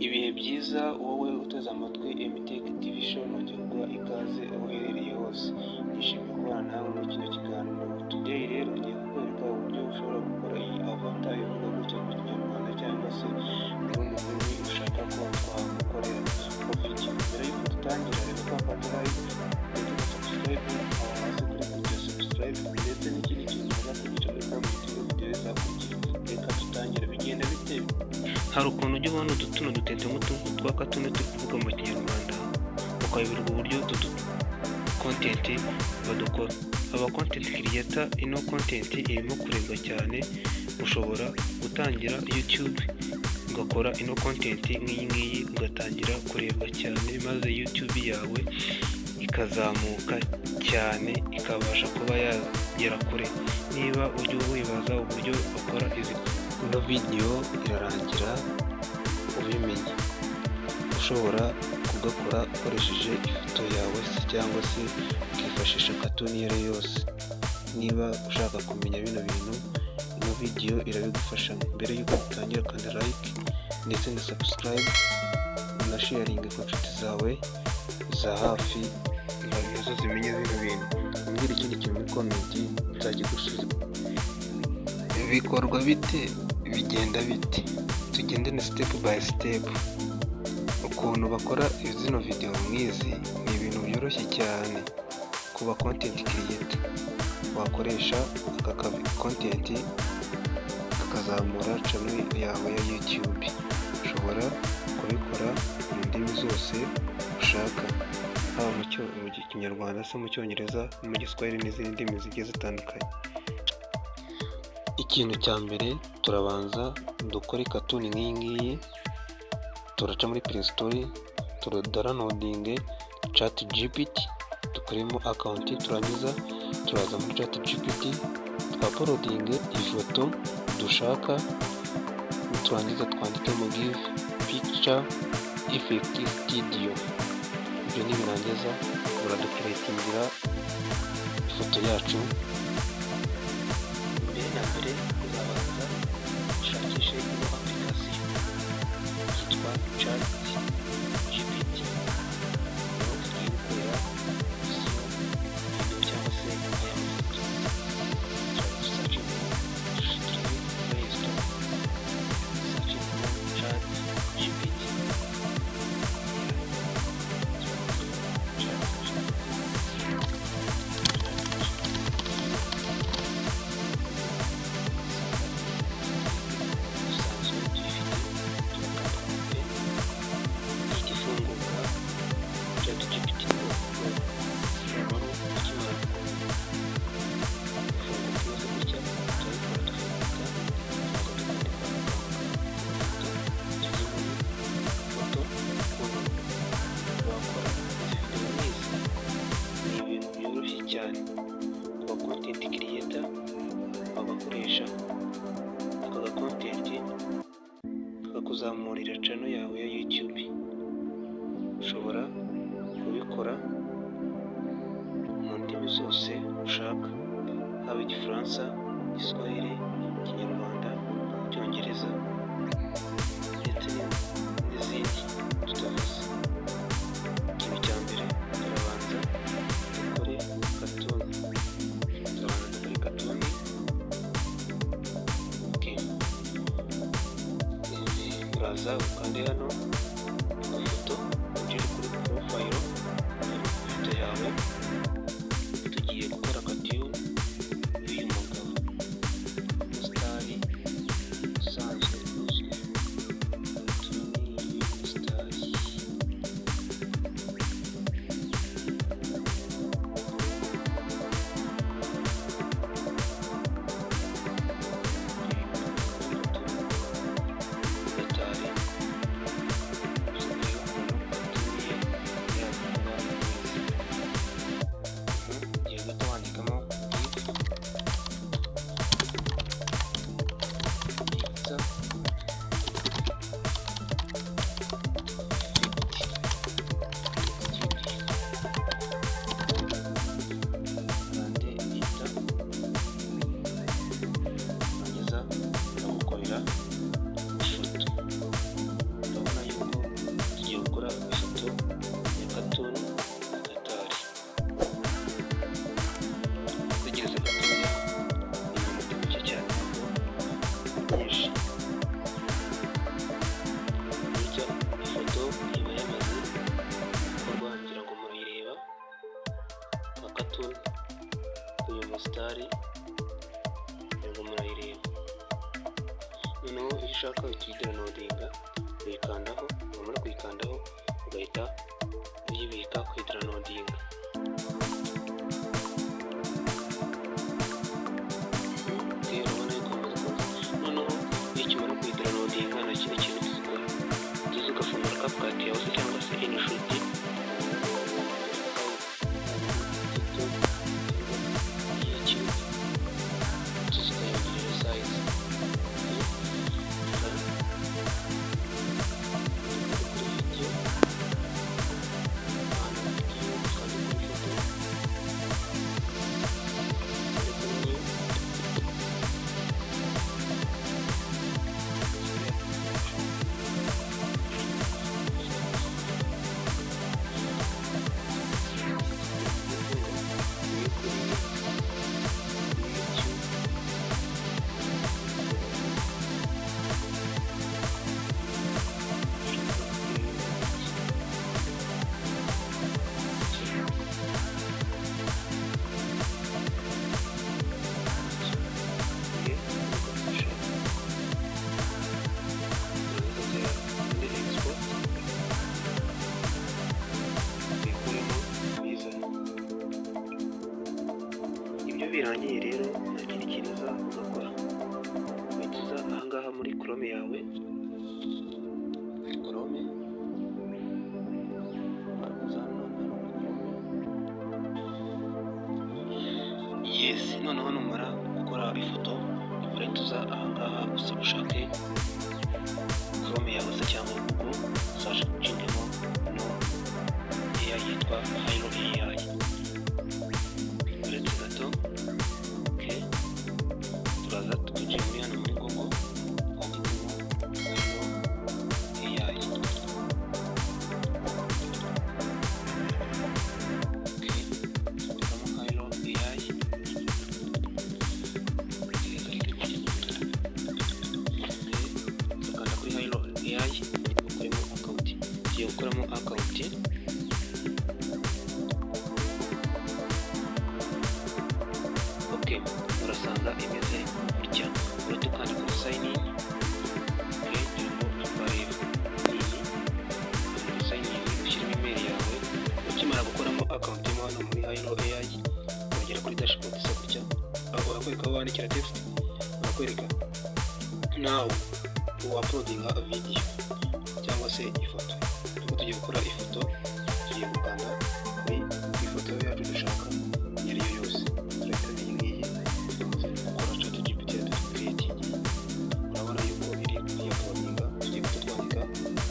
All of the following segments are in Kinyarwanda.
Ibihe byiza wowe uteze amatwi MTech TV show, nongeye kuguha ikaze aho uherereye hose. Nishimiye kubana nawe muri kino kiganiro. Today rero ngiye kukwereka uburyo ushobora gukora iyi avatar ivuga gutya mu Kinyarwanda cyangwa se mu rundi rurimi ushaka ko twagukorera video. Mbere y'uko dutangira rero twafata like ndetse na subscribe aho hasi kuri kujya subscribe ndetse n'ikindi kintu uza kugica muri comment iyo video izakurikira. Reka dutangire. Bigenda bite? Hari ukuntu ujya ubona utu dutente twaka turi kuvuga mu Kinyarwanda ukayoberwa uburyo utu content badukora. Aba content creator, ino content irimo kurebwa cyane. Ushobora gutangira YouTube ugakora ino content nk'iyi ugatangira kurebwa cyane, maze YouTube yawe ikazamuka cyane ikabasha kuba yagera kure. Niba ujya wibaza uburyo bakora izi video irarangira ubimenye. Ushobora kugakora ukoresheje ifoto yawe cyangwa se ukifashisha cartoon iyo ari yose. Niba ushaka kumenya bino bintu, ino video irabigufasha. Mbere y'uko dutangira kandi like ndetse na subscribe na sharing ku nshuti zawe za hafi nazo zimenye bino bintu. Mbwira ikindi kintu muri comment nzagigusubiza. Bikorwa bite? Bigenda bite? Tugendane step by step. Ukuntu bakora zino video nk'izi ni ibintu byoroshye cyane kuba content creator. Wakoresha aka content kakazamura channel yawe ya YouTube. Ushobora kubikora mu ndimi zose ushaka, haba mu Kinyarwanda se, mu Cyongereza, mu Giswahili n'izindi ndimi zigiye zitandukanye. Ikintu cya mbere turabanza dukore cartoon nk'iyi ngiyi, turaca muri Play Store, downloading ChatGPT, dukoremo account, turangiza turaza muri ChatGPT twapoloding ifoto dushaka, turangiza twandikemo give picture effect studio. Ibyo nibirangiza uradukreatingira ifoto yacu. Mbere na mbere uzabanza ushakishe ino application yitwa ChatGPT. Aho tugiye gukorera video cyangwa se aya mafoto. Searching Play Store, searching ChatGPT. Kuba content creator bagakoresha aka content kakuzamurira channel yawe ya YouTube. Ushobora kubikora mu ndimi zose ushaka, haba Igifaransa, Igiswahili, Ikinyarwanda, Icyongereza ndetse n'izindi tutavuze. Ikintu cya mbere turabanza dukore cartoon. Uraza ukande hano amafoto ugere kuri profile ifoto yawe. Tugiye gukora cartoon y'uyu mugabo Stari usanzwe uzwi. Stari katuni uyu musitari ngo murayireba. Noneho iyo ushaka uhita uyidownloadinga uyikandaho, wamara kuyikandaho ugahita uyibika kuyidownloadinga. Urabona yuko amaze kuza. Noneho iyo ukimara kuyidownloadinga nta kindi kintu kizikora, uza ugafungura CapCut yawe se cyangwa se InShot birangiye rero nta kindi kintu uzakora, uhita uza ahangaha muri Chrome yawe, Chrome yes. Noneho numara gukora ifoto urahita uza ahangaha gusa ushake Chrome yawe se cyangwa Google uzashingemo no AI yitwa Hilo AI. Uretse gato turaza twinjiye muri hano muri Google twandikamo Hilo AI. Twandikamo Hilo AI. Dukanda kuri Hilo AI ukoremo account. Tugiye gukoramo account. Urasanga imeze gutya, urahita ukanda kuri sign in. Sign in ushyiramo email yawe. Ukimara gukoramo account mo hano muri Hilo AI wagera kuri dashboard isa gutya, aho barakwereka aho wandikira text, barakwereka nawe uploadinga video cyangwa se ifoto. Ubwo tugiye gukora ifoto, tugiye gukanda kuri ifoto yacu dushaka iyo ari yo yose. Urabona yuko iri kuyaploadinga, tugiye guhita twandika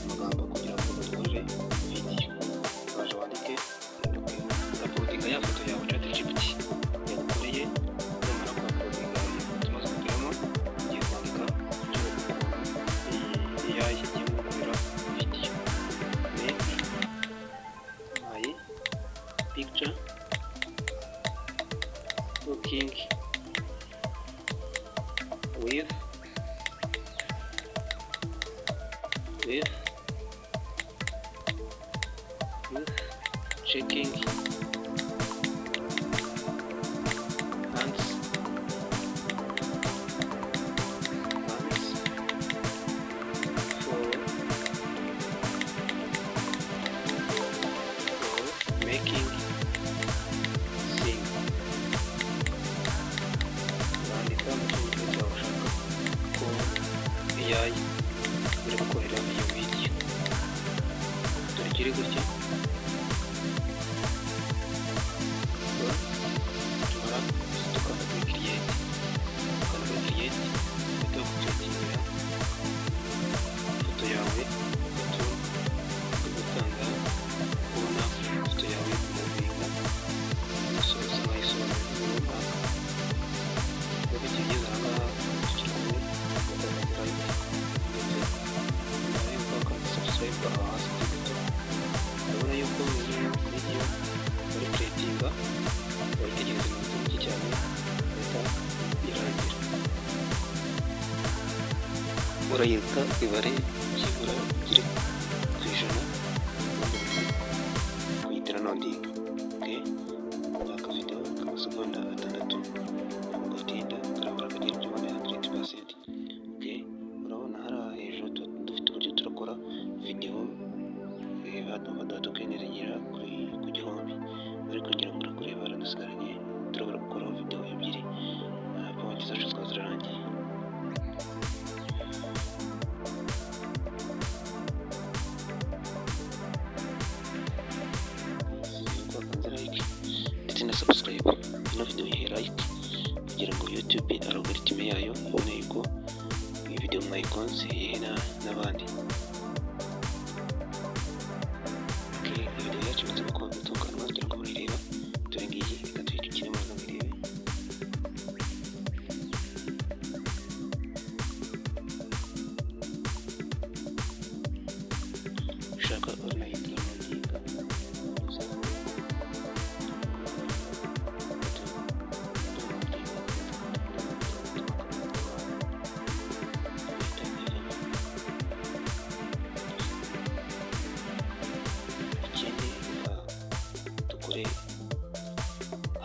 amagambo kugira ngo dukorere video. Uraje wandike uploadinga ya foto yawe ChatGPT yagukoreye. Numara kuuploadinga tumaze kugeramo, ugiye kwandika AI igiye gukorera video. Make my picture looking with checking hands for making sing. Wandika mu cyongereza ushaka ko AI iri gukorera iyo video. Turikiri gutya tumara tukanda kuri create, uhita gucreatingira ifoto yawe. Ugutanga kubona ifoto yawe kumuvinga usoza nkayisobanurira runaka. Ubwo tugeze ahangaha tukiramo ukagaragara ndetse yuko wakanda subscribe aho hasi gato. Urabona yuko iyi video bari creatinga bayitegereza mu minsi mike cyane igahita irangira. Urayireka ibare byibura bigere ku ijana ubundi kuyitera nodinga. baduha tokeni zigera ku gihumbi, ariko ngira ngo kureba dusigaranye turabura gukoraho video ebyiri, konti zacu zikaba zirarangiye. Ndetse na subscribe ino video yihe like kugira ngo YouTube algorithm yayo ibone yuko iyi video mwayikunze yihe n'abandi. Okay, video yacu imaze gutunganywa kugira ngo muyireba, dore ngiyi reka tuyicukire mu ngo muyirebe. Ushaka unayitwa Nodinga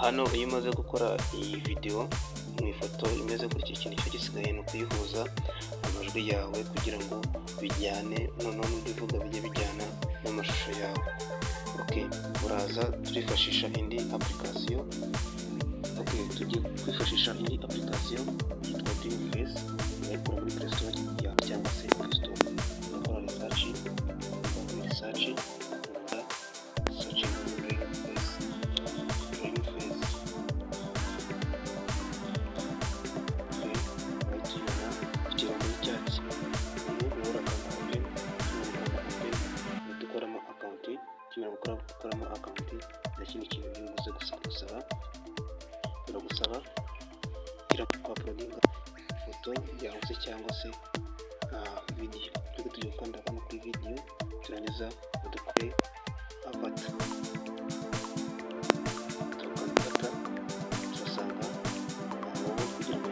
hano. Iyo umaze gukora iyi video mu ifoto imeze gutya, ikintu cyo gisigaye ni ukuyihuza amajwi yawe kugira ngo bijyane, noneho n'ibivuga bijye bijyana n'amashusho yawe. Okay, uraza turifashisha indi application. Okay, tugiye kwifashisha indi application yitwa Dreamface, urayikura muri Play Store cyangwa se App Store. Ukora research gukoramo account. N'ikindi kintu bivuze gusaba kwa uploadinga foto yawe cyangwa se video. Turi tugiye gukanda hano kuri video, turangiza dukore avatar. Tukanda turasanga aho kugira ngo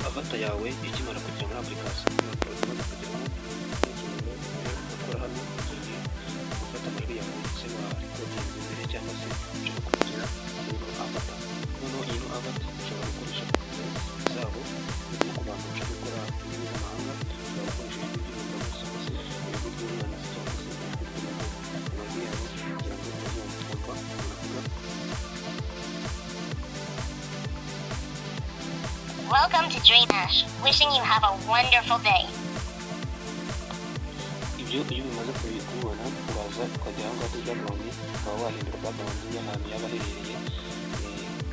avatar yawe ikimara kujya muri application ukora hano, ugiye gufata amajwi yawe ndetse na recording imbere cyangwa se ushaka kugira avatar. Noneho iyi avatar ushobora gukoresha zabo no ku bantu bashaka gukora indimi z'amahanga, ushobora gukoresha iby'umugabo cyangwa se ibigo by'umwana cyangwa se amajwi yawe kugira ngo bazumva uravuga. Welcome to DreamHash. Wishing you have a wonderful day. Iyo bimaze kubibona, uraza ukajya aho ngaho kuri background, ukaba wahindura background y'ahantu yaba aherereye.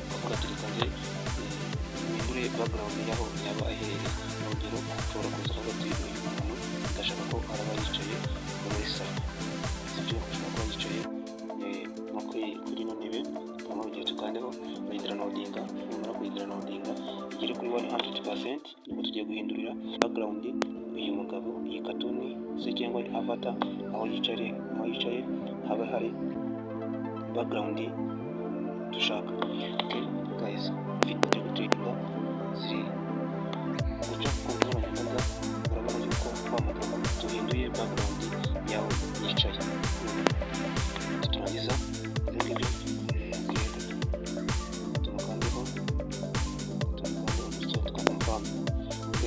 Ukavuga ati reka nze uhindure background y'aho yaba aherereye. Urugero, ushobora kuza hagati y'uyu muntu udashaka ko araba yicaye muri salo, sibyo? Ushobora kuba yicaye nko kuri ino ntebe, hano ugiye tukandeho uyigirana Nodinga. Numara kuyigirana Nodinga igere kuri 100%, nibwo tugiye guhindurira background uyu mugabo, iyi cartoon se cyangwa avatar aho yicaye haba hari background dushaka. Okay guys, video turi gutegura ziri guca ku nkoranyambaga, urabona yuko wa mugabo duhinduye background yawe yicaye. Turangiza ibyo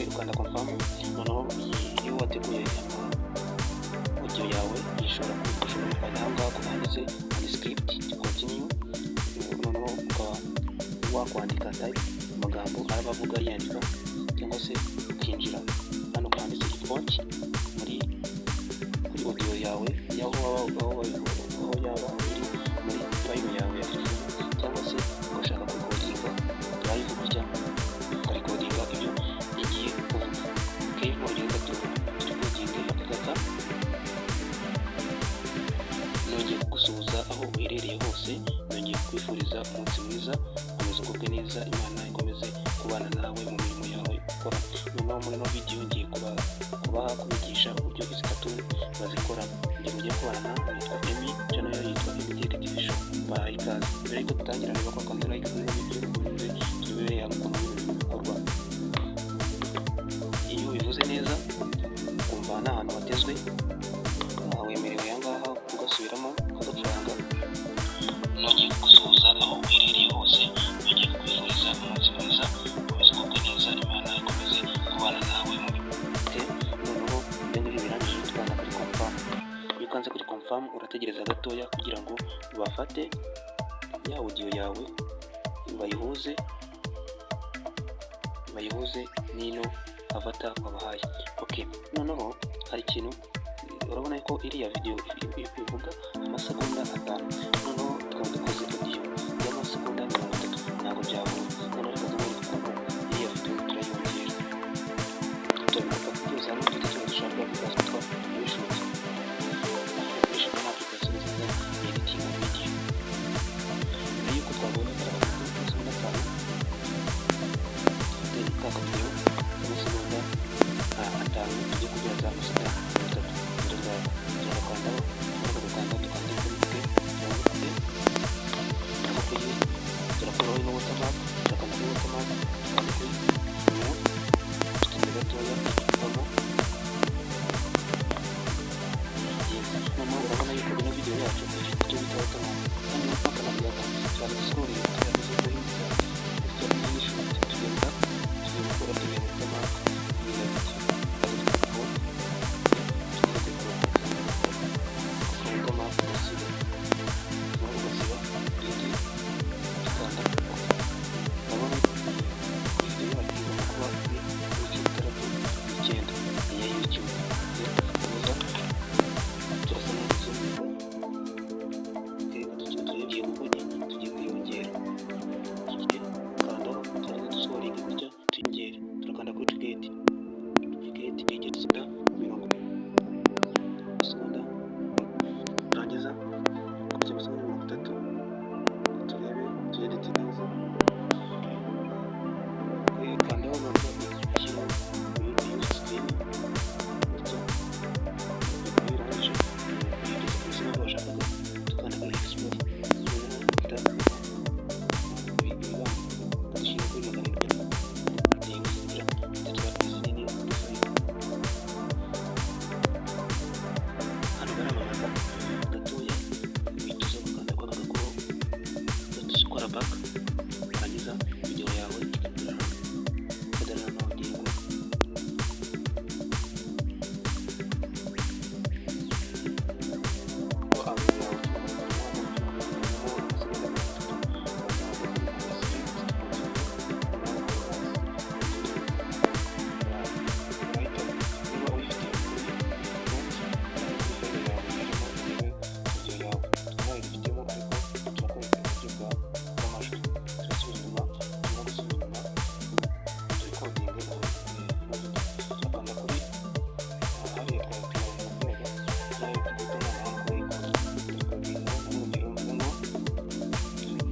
ukanda confirm. Noneho iyo wateguye audio yawe ishobora kujya aho ngaho handitse script to continue. Noneho ukaba wakwandika type amagambo araba avuga yandika, cyangwa se ukinjira hano handitse font muri audio yawe aho yaba iri muri file yawe, cyangwa se ugashaka kuyikodinga live gutya ukayikodinga ibyo igiye kuvuga. Okay, urugendo tukodinge akagata, nongeye kugusuhuza aho uherereye hose, nongeye kwifuriza umunsi mwiza, komeza ugubwe neza, Imana ikomeze kubana nawe mu mirimo yawe ukora. Noneho muri ino video ngiye kubigisha uburyo izi cartoon bazikora. Ngiye mugiye kubana nitwa Emi, channel yayo yitwa Emi TV Show. Bahaye ikaze. Mbere yuko dutangira, reba ko akanda like kuri video ukunze tubereye hamwe mu bikorwa. Iyo ubivuze neza ukumva nta hantu watezwe, wemerewe aha ngaha ugasubiramo ukanze kuri confirm urategereza gatoya kugira ngo bafate ya audio yawe bayihuze n'ino avatar wabahaye. Okay, noneho hari ikintu urabona ko iriya video ivuga amasegonda 5, noneho tukaba dukoze audio y'amasegonda 30, ntabwo byahura. Noneho reka tugomba kuko iriya video turayongera tugomba kuyoza no tutyo dushaka gukora reshoot na application nziza editing video. Niyo ko twabonye amasegonda 5 kaka video amasegonda 5 tujye kugeza amasegonda 30. Turakanda turakora ino watermark, turakanda kuri watermark, tukanda kuri gatoya tukavamo. Noneho urabona yuko ino video yacu ifite icyo bita watermark, kandi watermark ntabwo cyane scrolling tuyagize kuri inshuti tugenda gukora tugiye watermark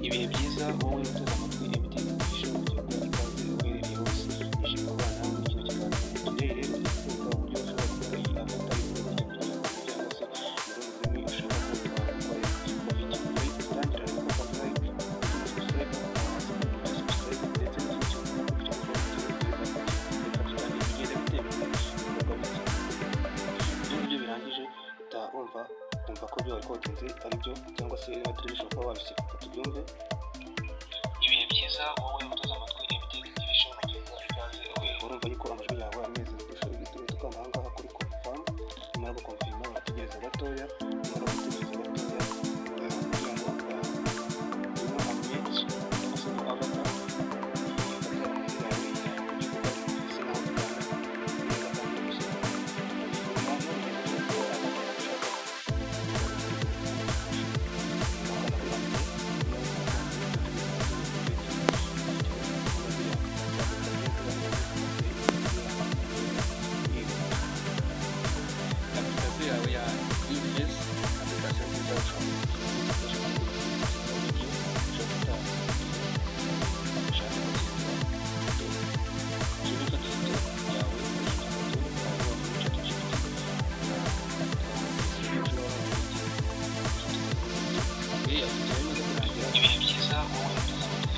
ibihe byiza wowe uteze amatwi MTN TV show mu gihugu ikaze uherereye hose. Nishimiye kubana nawe muri kino kiganiro. Today rero tuvuga uburyo ushobora gukora iyi avatar y'uburyo cyangwa se mu rurimi ushobora gukoresha muri gutangira no gukora like, subscribe ndetse n'ikindi kintu cyangwa bigenda bitewe n'ibyo birangije wumva ko biba recordinze ari byo cyangwa se niba television kuba wabisiga tubyumve. Ibihe byiza wowe uteze amatwi MTN TV show mu gihugu ikaze urumva yuko amajwi yawe ameze tukanda aha ngaha kuri confirm, nyuma yo confirm urategereza gatoya kugira ngo ibihe byiza wowe uteze amatwi